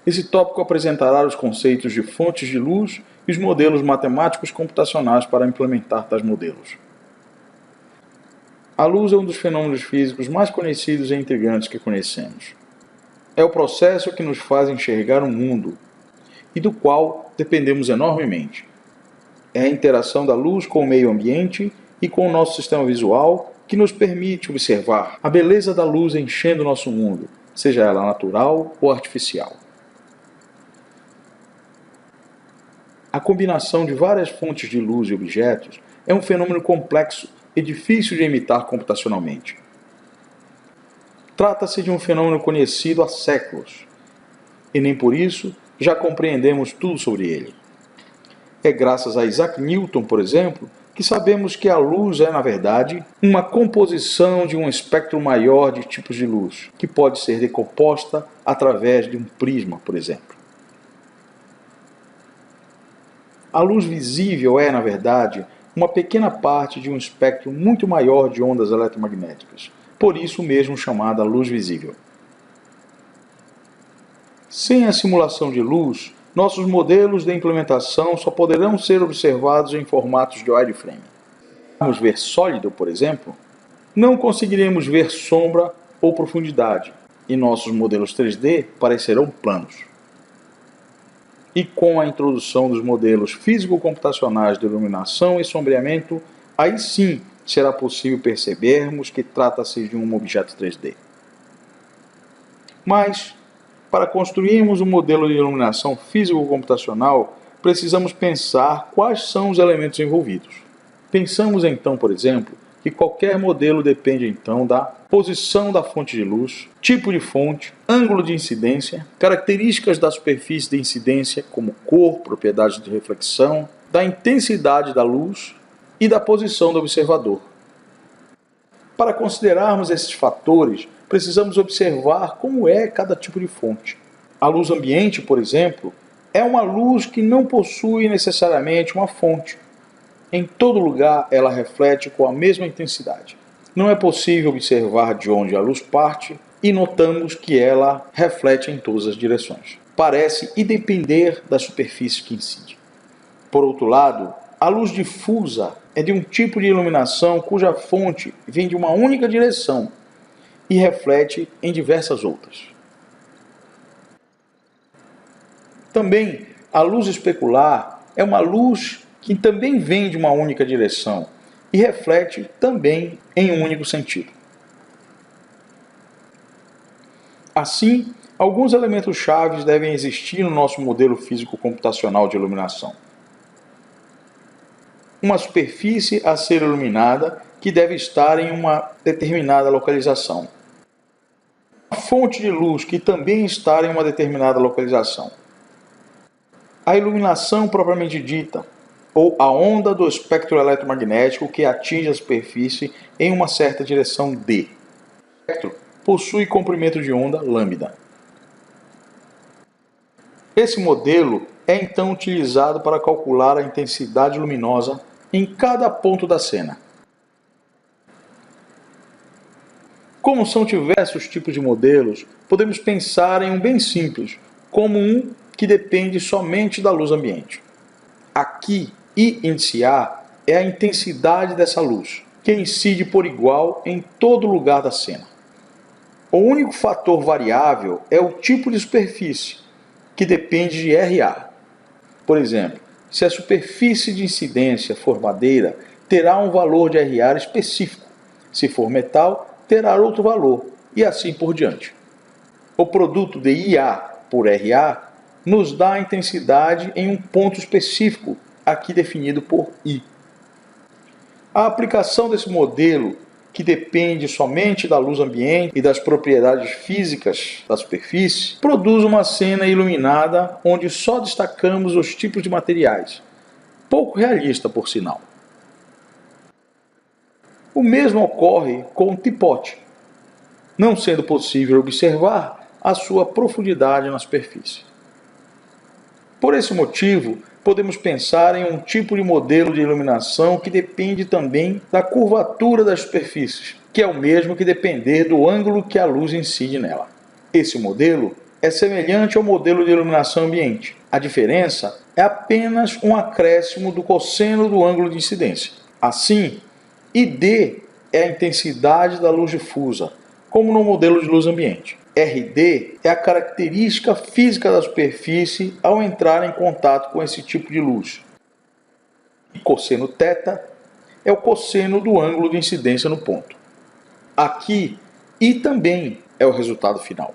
Esse tópico apresentará os conceitos de fontes de luz e os modelos matemáticos computacionais para implementar tais modelos. A luz é um dos fenômenos físicos mais conhecidos e intrigantes que conhecemos. É o processo que nos faz enxergar o mundo e do qual dependemos enormemente. É a interação da luz com o meio ambiente e com o nosso sistema visual que nos permite observar a beleza da luz enchendo o nosso mundo, seja ela natural ou artificial. A combinação de várias fontes de luz e objetos é um fenômeno complexo e difícil de imitar computacionalmente. Trata-se de um fenômeno conhecido há séculos, e nem por isso já compreendemos tudo sobre ele. É graças a Isaac Newton, por exemplo, que sabemos que a luz é, na verdade, uma composição de um espectro maior de tipos de luz, que pode ser decomposta através de um prisma, por exemplo. A luz visível é, na verdade, uma pequena parte de um espectro muito maior de ondas eletromagnéticas, por isso mesmo chamada luz visível. Sem a simulação de luz, nossos modelos de implementação só poderão ser observados em formatos de wireframe. Vamos ver sólido, por exemplo, não conseguiremos ver sombra ou profundidade, e nossos modelos 3D parecerão planos. E com a introdução dos modelos físico-computacionais de iluminação e sombreamento, aí sim será possível percebermos que trata-se de um objeto 3D. Mas, para construirmos um modelo de iluminação físico-computacional, precisamos pensar quais são os elementos envolvidos. Pensamos então, por exemplo, que qualquer modelo depende então da posição da fonte de luz, tipo de fonte, ângulo de incidência, características da superfície de incidência como cor, propriedades de reflexão, da intensidade da luz e da posição do observador. Para considerarmos esses fatores, precisamos observar como é cada tipo de fonte. A luz ambiente, por exemplo, é uma luz que não possui necessariamente uma fonte. Em todo lugar ela reflete com a mesma intensidade. Não é possível observar de onde a luz parte e notamos que ela reflete em todas as direções. Parece independer da superfície que incide. Por outro lado, a luz difusa é de um tipo de iluminação cuja fonte vem de uma única direção e reflete em diversas outras. Também, a luz especular é uma luz que também vem de uma única direção e reflete também em um único sentido. Assim, alguns elementos chaves devem existir no nosso modelo físico-computacional de iluminação. Uma superfície a ser iluminada que deve estar em uma determinada localização. Uma fonte de luz que também está em uma determinada localização. A iluminação propriamente dita, ou a onda do espectro eletromagnético que atinge a superfície em uma certa direção D. O espectro possui comprimento de onda lambda. Esse modelo é então utilizado para calcular a intensidade luminosa em cada ponto da cena. Como são diversos tipos de modelos, podemos pensar em um bem simples, como um que depende somente da luz ambiente. Aqui, I índice A é a intensidade dessa luz, que incide por igual em todo lugar da cena. O único fator variável é o tipo de superfície, que depende de RA. Por exemplo, se a superfície de incidência for madeira, terá um valor de RA específico. Se for metal, terá outro valor, e assim por diante. O produto de IA por RA nos dá a intensidade em um ponto específico, aqui definido por I. A aplicação desse modelo, que depende somente da luz ambiente e das propriedades físicas da superfície, produz uma cena iluminada onde só destacamos os tipos de materiais, pouco realista por sinal. O mesmo ocorre com o tipote, não sendo possível observar a sua profundidade na superfície. Por esse motivo, podemos pensar em um tipo de modelo de iluminação que depende também da curvatura das superfícies, que é o mesmo que depender do ângulo que a luz incide nela. Esse modelo é semelhante ao modelo de iluminação ambiente. A diferença é apenas um acréscimo do cosseno do ângulo de incidência. Assim, ID é a intensidade da luz difusa, como no modelo de luz ambiente. RD é a característica física da superfície ao entrar em contato com esse tipo de luz. E cosseno θ é o cosseno do ângulo de incidência no ponto. Aqui, I também é o resultado final.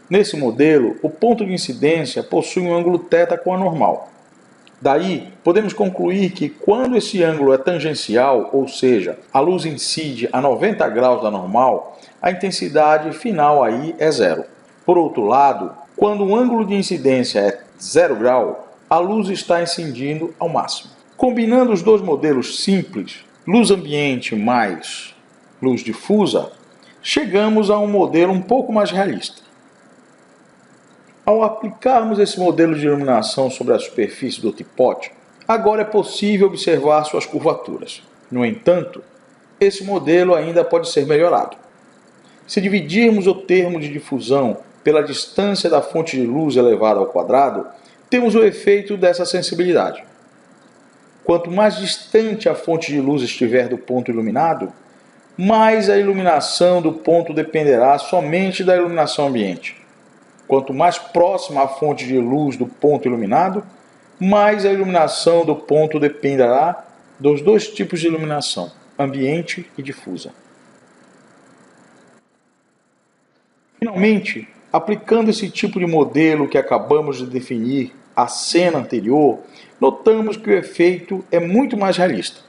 Nesse modelo, o ponto de incidência possui um ângulo θ com a normal. Daí, podemos concluir que quando esse ângulo é tangencial, ou seja, a luz incide a 90 graus da normal, a intensidade final aí é zero. Por outro lado, quando o ângulo de incidência é 0 grau, a luz está incidindo ao máximo. Combinando os dois modelos simples, luz ambiente mais luz difusa, chegamos a um modelo um pouco mais realista. Ao aplicarmos esse modelo de iluminação sobre a superfície do tipote, agora é possível observar suas curvaturas. No entanto, esse modelo ainda pode ser melhorado. Se dividirmos o termo de difusão pela distância da fonte de luz elevada ao quadrado, temos o efeito dessa sensibilidade. Quanto mais distante a fonte de luz estiver do ponto iluminado, mais a iluminação do ponto dependerá somente da iluminação ambiente. Quanto mais próxima a fonte de luz do ponto iluminado, mais a iluminação do ponto dependerá dos dois tipos de iluminação, ambiente e difusa. Finalmente, aplicando esse tipo de modelo que acabamos de definir à cena anterior, notamos que o efeito é muito mais realista.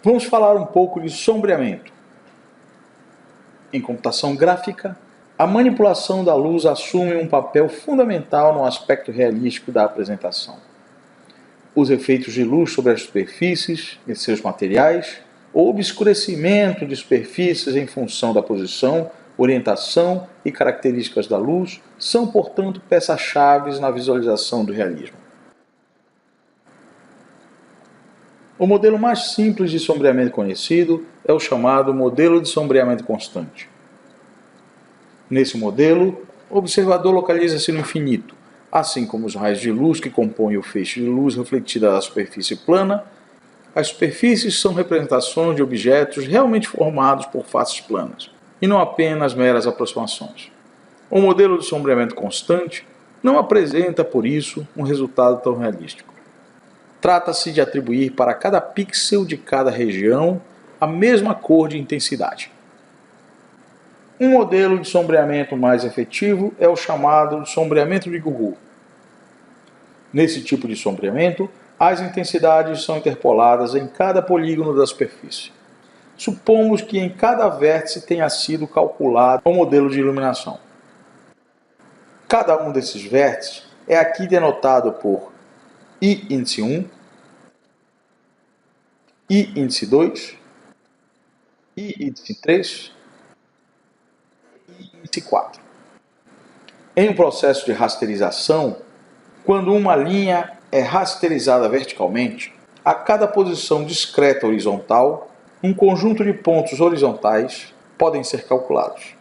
Vamos falar um pouco de sombreamento. Em computação gráfica, a manipulação da luz assume um papel fundamental no aspecto realístico da apresentação. Os efeitos de luz sobre as superfícies e seus materiais, o obscurecimento de superfícies em função da posição, orientação e características da luz são, portanto, peças-chave na visualização do realismo. O modelo mais simples de sombreamento conhecido é o chamado modelo de sombreamento constante. Nesse modelo, o observador localiza-se no infinito, assim como os raios de luz que compõem o feixe de luz refletida da superfície plana. As superfícies são representações de objetos realmente formados por faces planas, e não apenas meras aproximações. O modelo de sombreamento constante não apresenta, por isso, um resultado tão realístico. Trata-se de atribuir para cada pixel de cada região a mesma cor de intensidade. Um modelo de sombreamento mais efetivo é o chamado de sombreamento de Gouraud. Nesse tipo de sombreamento, as intensidades são interpoladas em cada polígono da superfície. Supomos que em cada vértice tenha sido calculado o modelo de iluminação. Cada um desses vértices é aqui denotado por I índice 1, I índice 2, I índice 3 e I índice 4. Em um processo de rasterização, quando uma linha é rasterizada verticalmente, a cada posição discreta horizontal, um conjunto de pontos horizontais podem ser calculados.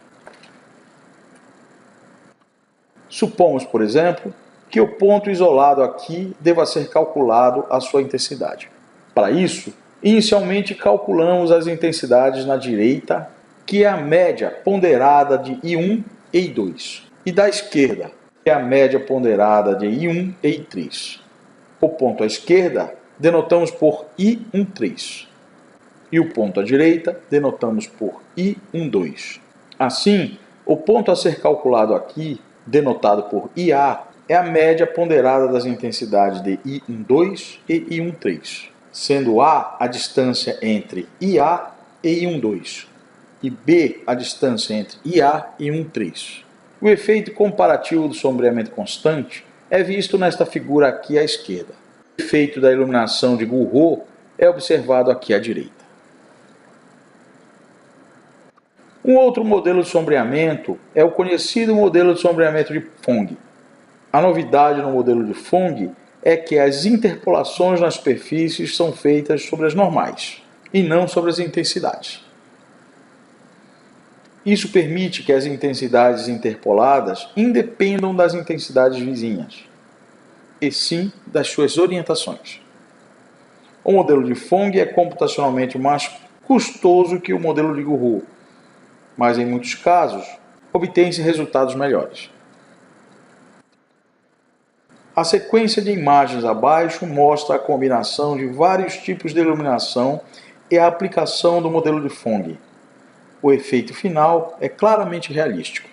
Supomos, por exemplo, que o ponto isolado aqui deva ser calculado a sua intensidade. Para isso, inicialmente calculamos as intensidades na direita, que é a média ponderada de I1 e I2, e da esquerda, que é a média ponderada de I1 e I3. O ponto à esquerda denotamos por I13 e o ponto à direita denotamos por I12. Assim, o ponto a ser calculado aqui, denotado por IA, é a média ponderada das intensidades de I12 e I13, sendo A distância entre IA e I12 e B a distância entre IA e I13. O efeito comparativo do sombreamento constante é visto nesta figura aqui à esquerda. O efeito da iluminação de Gouraud é observado aqui à direita. Um outro modelo de sombreamento é o conhecido modelo de sombreamento de Phong. A novidade no modelo de Phong é que as interpolações nas superfícies são feitas sobre as normais e não sobre as intensidades. Isso permite que as intensidades interpoladas independam das intensidades vizinhas, e sim das suas orientações. O modelo de Phong é computacionalmente mais custoso que o modelo de Gouraud, mas em muitos casos obtém-se resultados melhores. A sequência de imagens abaixo mostra a combinação de vários tipos de iluminação e a aplicação do modelo de Phong. O efeito final é claramente realístico.